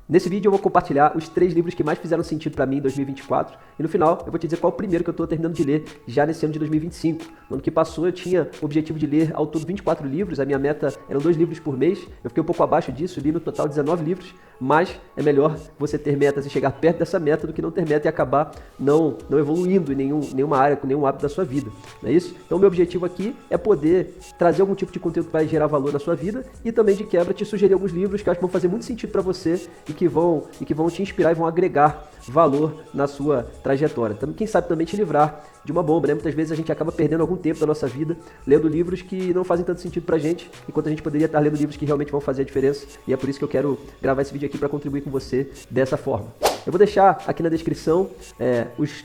Nesse vídeo eu vou compartilhar os 3 livros que mais fizeram sentido para mim em 2024 e no final eu vou te dizer qual é o primeiro que eu estou terminando de ler já nesse ano de 2025. No ano que passou eu tinha o objetivo de ler ao todo 24 livros, a minha meta eram 2 livros por mês, eu fiquei um pouco abaixo disso, li no total 19 livros, mas é melhor você ter metas e chegar perto dessa meta do que não ter meta e acabar não evoluindo em nenhuma área, com nenhum hábito da sua vida, não é isso? Então o meu objetivo aqui é poder trazer algum tipo de conteúdo que vai gerar valor na sua vida e também de quebra te sugerir alguns livros que eu acho que vão fazer muito sentido para você e que vão te inspirar e vão agregar valor na sua trajetória. Então, quem sabe também te livrar de uma bomba, né? Muitas vezes a gente acaba perdendo algum tempo da nossa vida lendo livros que não fazem tanto sentido pra gente, enquanto a gente poderia estar lendo livros que realmente vão fazer a diferença. E é por isso que eu quero gravar esse vídeo aqui para contribuir com você dessa forma. Eu vou deixar aqui na descrição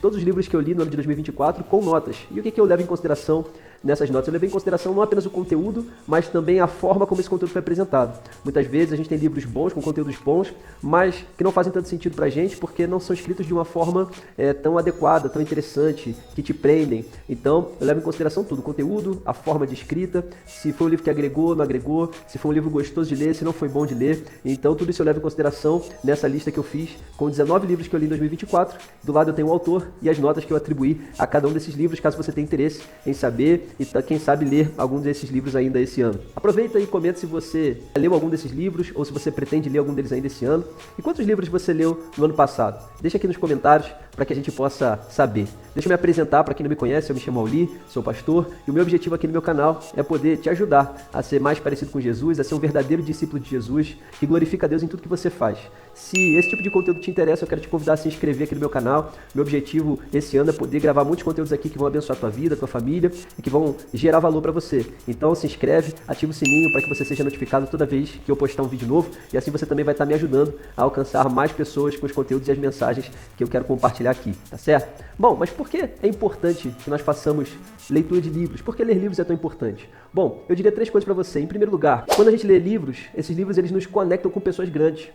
todos os livros que eu li no ano de 2024 com notas. E o que eu levo em consideração nessas notas? Eu levei em consideração não apenas o conteúdo, mas também a forma como esse conteúdo foi apresentado. Muitas vezes a gente tem livros bons, com conteúdos bons, mas que não fazem tanto sentido pra gente porque não são escritos de uma forma tão adequada, tão interessante, que te prendem. Então, eu levo em consideração tudo, o conteúdo, a forma de escrita, se foi um livro que agregou, não agregou, se foi um livro gostoso de ler, se não foi bom de ler. Então, tudo isso eu levo em consideração nessa lista que eu fiz com 19 livros que eu li em 2024. Do lado eu tenho o autor e as notas que eu atribuí a cada um desses livros, caso você tenha interesse em saber e quem sabe ler algum desses livros ainda esse ano. Aproveita e comenta se você leu algum desses livros ou se você pretende ler algum deles ainda esse ano. E quantos livros você leu no ano passado? Deixa aqui nos comentários para que a gente possa saber. Deixa eu me apresentar para quem não me conhece, eu me chamo Auli, sou pastor e o meu objetivo aqui no meu canal é poder te ajudar a ser mais parecido com Jesus, a ser um verdadeiro discípulo de Jesus que glorifica a Deus em tudo que você faz. Se esse tipo de conteúdo te interessa, eu quero te convidar a se inscrever aqui no meu canal. Meu objetivo esse ano é poder gravar muitos conteúdos aqui que vão abençoar a tua vida, a tua família e que vão gerar valor para você. Então se inscreve, ativa o sininho para que você seja notificado toda vez que eu postar um vídeo novo e assim você também vai estar me ajudando a alcançar mais pessoas com os conteúdos e as mensagens que eu quero compartilhar aqui, tá certo? Bom, mas por que é importante que nós façamos leitura de livros? Por que ler livros é tão importante? Bom, eu diria 3 coisas para você. Em primeiro lugar, quando a gente lê livros, esses livros eles nos conectam com pessoas grandes.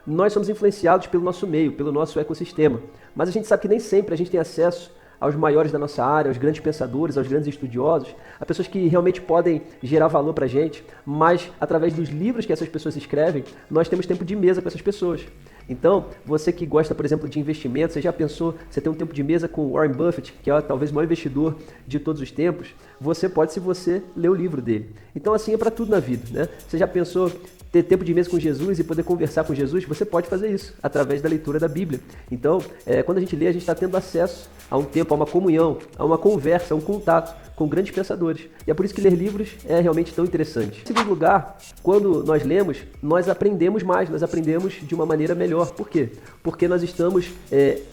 Nós somos influenciados pelo nosso meio, pelo nosso ecossistema, mas a gente sabe que nem sempre a gente tem acesso aos maiores da nossa área, aos grandes pensadores, aos grandes estudiosos, a pessoas que realmente podem gerar valor pra gente, mas através dos livros que essas pessoas escrevem, nós temos tempo de mesa com essas pessoas. Então, você que gosta, por exemplo, de investimento, você já pensou, você tem um tempo de mesa com Warren Buffett, que é talvez o maior investidor de todos os tempos, você pode se você ler o livro dele. Então assim é para tudo na vida, né? Você já pensou ter tempo de mesa com Jesus e poder conversar com Jesus? Você pode fazer isso através da leitura da Bíblia. Então, quando a gente lê, a gente está tendo acesso a um tempo, a uma comunhão, a uma conversa, a um contato com grandes pensadores. E é por isso que ler livros é realmente tão interessante. Em segundo lugar, quando nós lemos, nós aprendemos mais, nós aprendemos de uma maneira melhor. Por quê? Porque nós estamos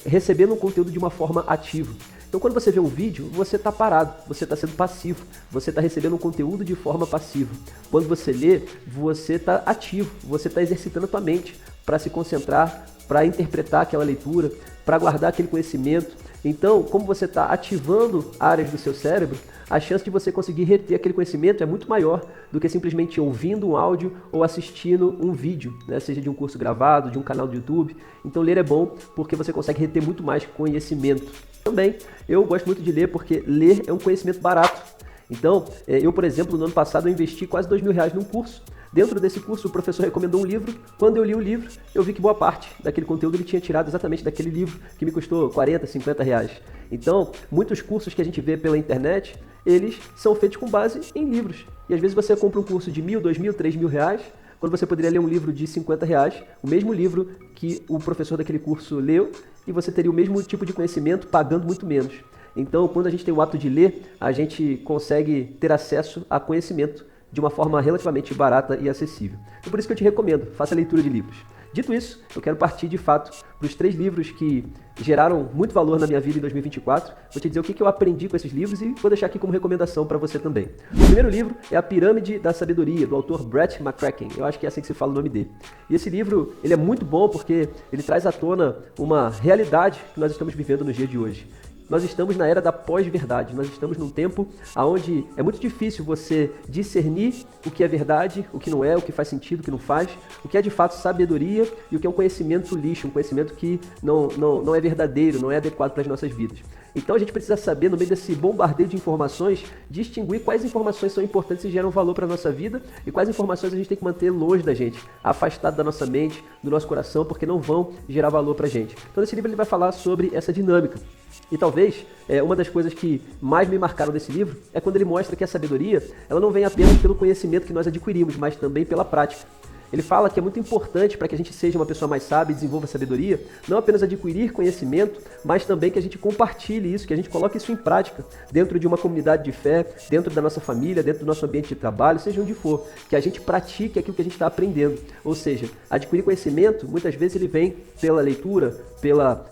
recebendo um conteúdo de uma forma ativa. Então quando você vê um vídeo, você está parado, você está sendo passivo, você está recebendo um conteúdo de forma passiva. Quando você lê, você está ativo, você está exercitando a tua mente para se concentrar, para interpretar aquela leitura, para guardar aquele conhecimento. Então, como você está ativando áreas do seu cérebro, a chance de você conseguir reter aquele conhecimento é muito maior do que simplesmente ouvindo um áudio ou assistindo um vídeo, né? Seja de um curso gravado, de um canal do YouTube. Então ler é bom porque você consegue reter muito mais conhecimento. Também, eu gosto muito de ler porque ler é um conhecimento barato. Então, eu, por exemplo, no ano passado eu investi quase R$2.000 num curso. Dentro desse curso, o professor recomendou um livro. Quando eu li o livro, eu vi que boa parte daquele conteúdo ele tinha tirado exatamente daquele livro, que me custou R$40, R$50. Então, muitos cursos que a gente vê pela internet, eles são feitos com base em livros. E às vezes você compra um curso de R$1.000, R$2.000, R$3.000, quando você poderia ler um livro de R$50, o mesmo livro que o professor daquele curso leu, e você teria o mesmo tipo de conhecimento pagando muito menos. Então, quando a gente tem o hábito de ler, a gente consegue ter acesso a conhecimento de uma forma relativamente barata e acessível. Então, por isso que eu te recomendo, faça a leitura de livros. Dito isso, eu quero partir de fato para os 3 livros que geraram muito valor na minha vida em 2024. Vou te dizer o que eu aprendi com esses livros e vou deixar aqui como recomendação para você também. O primeiro livro é A Pirâmide da Sabedoria, do autor Brett McCracken. Eu acho que é assim que se fala o nome dele. E esse livro ele é muito bom porque ele traz à tona uma realidade que nós estamos vivendo nos dias de hoje. Nós estamos na era da pós-verdade, nós estamos num tempo onde é muito difícil você discernir o que é verdade, o que não é, o que faz sentido, o que não faz, o que é de fato sabedoria e o que é um conhecimento lixo, um conhecimento que não é verdadeiro, não é adequado para as nossas vidas. Então a gente precisa saber, no meio desse bombardeio de informações, distinguir quais informações são importantes e geram valor para a nossa vida e quais informações a gente tem que manter longe da gente, afastado da nossa mente, do nosso coração, porque não vão gerar valor para a gente. Então nesse livro ele vai falar sobre essa dinâmica. E talvez uma das coisas que mais me marcaram desse livro é quando ele mostra que a sabedoria ela não vem apenas pelo conhecimento que nós adquirimos, mas também pela prática. Ele fala que é muito importante para que a gente seja uma pessoa mais sábia e desenvolva sabedoria, não apenas adquirir conhecimento, mas também que a gente compartilhe isso, que a gente coloque isso em prática dentro de uma comunidade de fé, dentro da nossa família, dentro do nosso ambiente de trabalho, seja onde for, que a gente pratique aquilo que a gente está aprendendo. Ou seja, adquirir conhecimento, muitas vezes ele vem pela leitura,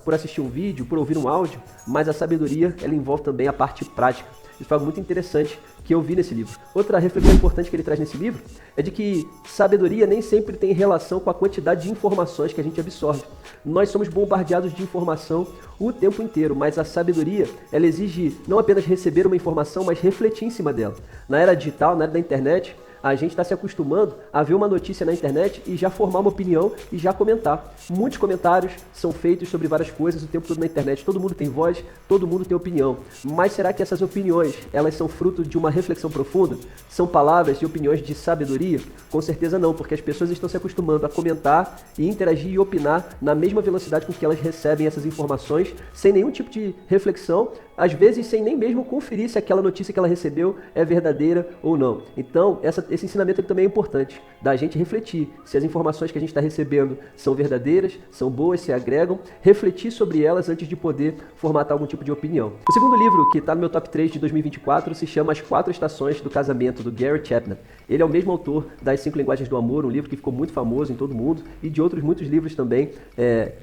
por assistir um vídeo, por ouvir um áudio, mas a sabedoria ela envolve também a parte prática. Isso foi algo muito interessante que eu vi nesse livro. Outra reflexão importante que ele traz nesse livro é de que sabedoria nem sempre tem relação com a quantidade de informações que a gente absorve. Nós somos bombardeados de informação o tempo inteiro, mas a sabedoria, ela exige não apenas receber uma informação, mas refletir em cima dela. Na era digital, na era da internet, a gente está se acostumando a ver uma notícia na internet e já formar uma opinião e já comentar. Muitos comentários são feitos sobre várias coisas o tempo todo na internet. Todo mundo tem voz, todo mundo tem opinião. Mas será que essas opiniões, elas são fruto de uma reflexão profunda? São palavras e opiniões de sabedoria? Com certeza não, porque as pessoas estão se acostumando a comentar e interagir e opinar na mesma velocidade com que elas recebem essas informações, sem nenhum tipo de reflexão, às vezes sem nem mesmo conferir se aquela notícia que ela recebeu é verdadeira ou não. Então, esse ensinamento ele também é importante, da gente refletir se as informações que a gente está recebendo são verdadeiras, são boas, se agregam, refletir sobre elas antes de poder formatar algum tipo de opinião. O segundo livro, que está no meu top 3 de 2024, se chama As 4 Estações do Casamento, do Gary Chapman. Ele é o mesmo autor das 5 Linguagens do Amor, um livro que ficou muito famoso em todo mundo, e de outros muitos livros também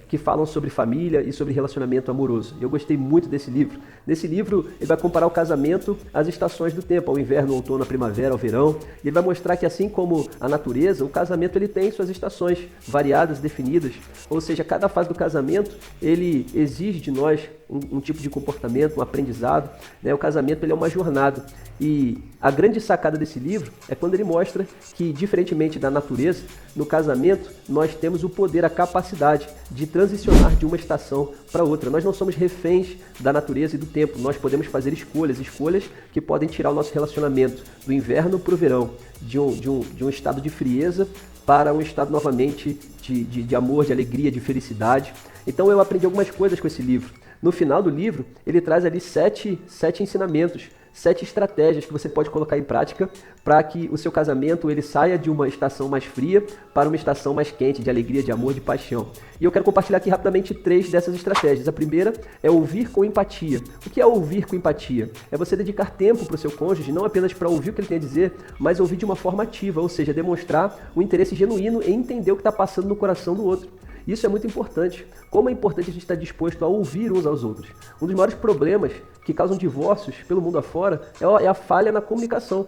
que falam sobre família e sobre relacionamento amoroso. Eu gostei muito desse livro. Nesse livro, ele vai comparar o casamento às estações do tempo, ao inverno, ao outono, à primavera, ao verão. E ele vai mostrar que, assim como a natureza, o casamento ele tem suas estações variadas, definidas. Ou seja, cada fase do casamento, ele exige de nós um tipo de comportamento, um aprendizado. O casamento ele é uma jornada. E a grande sacada desse livro é quando ele mostra que, diferentemente da natureza, no casamento nós temos o poder, a capacidade de transicionar de uma estação para outra. Nós não somos reféns da natureza e do tempo. Nós podemos fazer escolhas que podem tirar o nosso relacionamento do inverno para o verão, de um estado de frieza para um estado novamente de amor, de alegria, de felicidade. Então eu aprendi algumas coisas com esse livro. No final do livro, ele traz ali 7 ensinamentos, 7 estratégias que você pode colocar em prática para que o seu casamento ele saia de uma estação mais fria para uma estação mais quente, de alegria, de amor, de paixão. E eu quero compartilhar aqui rapidamente 3 dessas estratégias. A primeira é ouvir com empatia. O que é ouvir com empatia? É você dedicar tempo para o seu cônjuge, não apenas para ouvir o que ele tem a dizer, mas ouvir de uma forma ativa, ou seja, demonstrar um interesse genuíno em entender o que está passando no coração do outro. Isso é muito importante. Como é importante a gente estar disposto a ouvir uns aos outros. Um dos maiores problemas que causam divórcios pelo mundo afora é a falha na comunicação.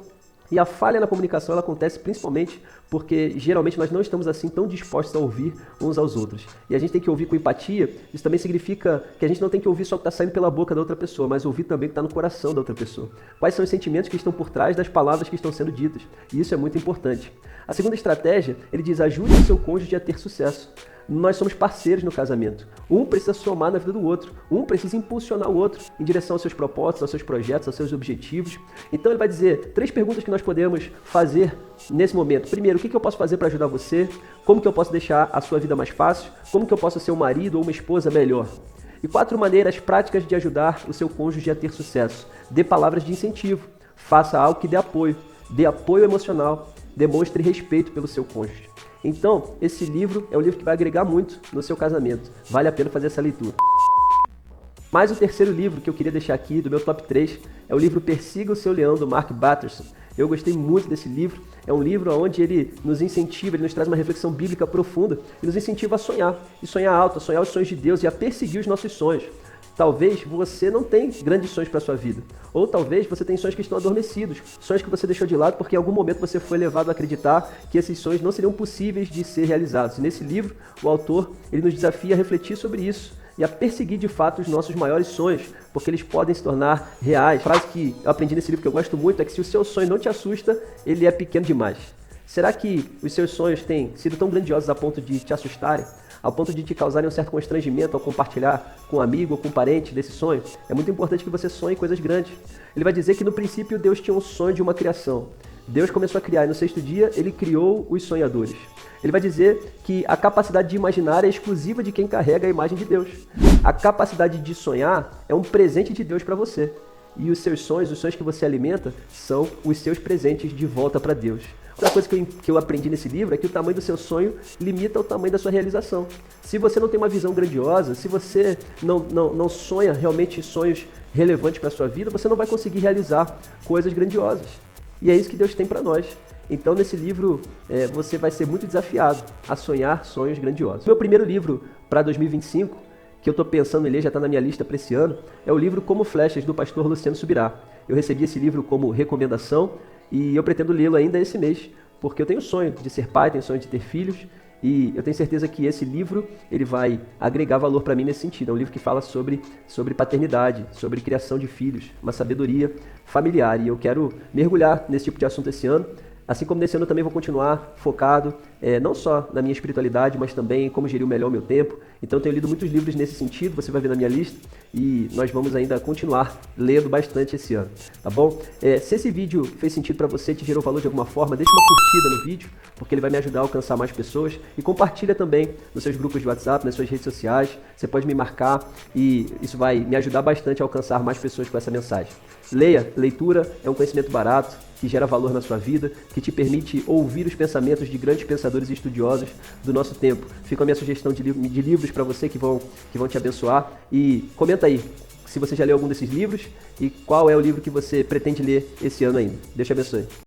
E a falha na comunicação ela acontece principalmente porque geralmente nós não estamos assim tão dispostos a ouvir uns aos outros. E a gente tem que ouvir com empatia. Isso também significa que a gente não tem que ouvir só o que está saindo pela boca da outra pessoa, mas ouvir também o que está no coração da outra pessoa. Quais são os sentimentos que estão por trás das palavras que estão sendo ditas. E isso é muito importante. A segunda estratégia, ele diz, ajude o seu cônjuge a ter sucesso. Nós somos parceiros no casamento. Um precisa somar na vida do outro. Um precisa impulsionar o outro em direção aos seus propósitos, aos seus projetos, aos seus objetivos. Então ele vai dizer 3 perguntas que nós podemos fazer nesse momento. Primeiro, o que eu posso fazer para ajudar você? Como que eu posso deixar a sua vida mais fácil? Como que eu posso ser um marido ou uma esposa melhor? E 4 maneiras práticas de ajudar o seu cônjuge a ter sucesso. Dê palavras de incentivo. Faça algo que dê apoio. Dê apoio emocional. Demonstre respeito pelo seu cônjuge. Então, esse livro é um livro que vai agregar muito no seu casamento. Vale a pena fazer essa leitura. Mas o terceiro livro que eu queria deixar aqui, do meu top 3, é o livro Persiga o Seu Leão, do Mark Batterson. Eu gostei muito desse livro. É um livro onde ele nos incentiva, ele nos traz uma reflexão bíblica profunda e nos incentiva a sonhar. E sonhar alto, a sonhar os sonhos de Deus e a perseguir os nossos sonhos. Talvez você não tenha grandes sonhos para a sua vida. Ou talvez você tenha sonhos que estão adormecidos. Sonhos que você deixou de lado porque em algum momento você foi levado a acreditar que esses sonhos não seriam possíveis de ser realizados. E nesse livro, o autor ele nos desafia a refletir sobre isso e a perseguir de fato os nossos maiores sonhos, porque eles podem se tornar reais. A frase que eu aprendi nesse livro que eu gosto muito é que se o seu sonho não te assusta, ele é pequeno demais. Será que os seus sonhos têm sido tão grandiosos a ponto de te assustarem? ao ponto de te causarem um certo constrangimento ao compartilhar com um amigo ou com um parente desse sonho, é muito importante que você sonhe coisas grandes. Ele vai dizer que no princípio Deus tinha um sonho de uma criação. Deus começou a criar e no sexto dia ele criou os sonhadores. Ele vai dizer que a capacidade de imaginar é exclusiva de quem carrega a imagem de Deus. A capacidade de sonhar é um presente de Deus para você. E os seus sonhos, os sonhos que você alimenta, são os seus presentes de volta para Deus. Outra coisa que eu aprendi nesse livro é que o tamanho do seu sonho limita o tamanho da sua realização. Se você não tem uma visão grandiosa, se você não sonha realmente sonhos relevantes para a sua vida, você não vai conseguir realizar coisas grandiosas. E é isso que Deus tem para nós. Então, nesse livro, você vai ser muito desafiado a sonhar sonhos grandiosos. Meu primeiro livro para 2025, que eu estou pensando em ler, já está na minha lista para esse ano, é o livro Como Flechas, do pastor Luciano Subirá. Eu recebi esse livro como recomendação e eu pretendo lê-lo ainda esse mês, porque eu tenho sonho de ser pai, tenho sonho de ter filhos, e eu tenho certeza que esse livro ele vai agregar valor para mim nesse sentido. É um livro que fala sobre paternidade, sobre criação de filhos, uma sabedoria familiar. E eu quero mergulhar nesse tipo de assunto esse ano. Assim como nesse ano eu também vou continuar focado não só na minha espiritualidade, mas também em como gerir melhor o meu tempo. Então eu tenho lido muitos livros nesse sentido, você vai ver na minha lista, e nós vamos ainda continuar lendo bastante esse ano, tá bom? Se esse vídeo fez sentido para você, te gerou valor de alguma forma, deixa uma curtida no vídeo, porque ele vai me ajudar a alcançar mais pessoas, e compartilha também nos seus grupos de WhatsApp, nas suas redes sociais, você pode me marcar e isso vai me ajudar bastante a alcançar mais pessoas com essa mensagem. Leitura é um conhecimento barato, que gera valor na sua vida, que te permite ouvir os pensamentos de grandes pensadores e estudiosos do nosso tempo. Fica a minha sugestão de livros para você que vão te abençoar. E comenta aí se você já leu algum desses livros e qual é o livro que você pretende ler esse ano ainda. Deus te abençoe.